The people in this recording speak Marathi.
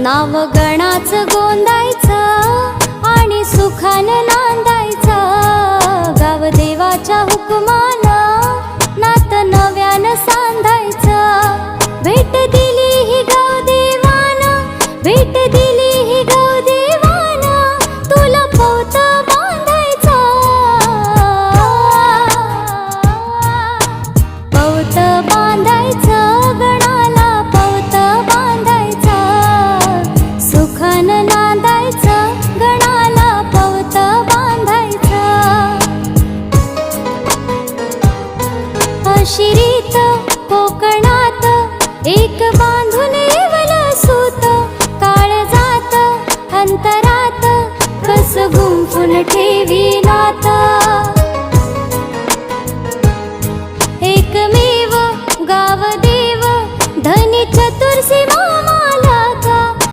नाव गणाचं गोंदायचं आणि सुखानं नांदायचं। गाव देवाच्या हुकमानं नात नव्यानं सांधायचं। भेट दिली ही गाव देवानं, भेट दिली ही गाव देवानं, तुला पवत बांधायचं। पवत बांधायचं गणाला, पवत बांधायचं। सुखानं नांदायचं गणाला, पवत बांधायचं। अशी रीत कोकणात एक बांधून येवलं सूत, काळजात अंतरात कस गुंफून ठेवी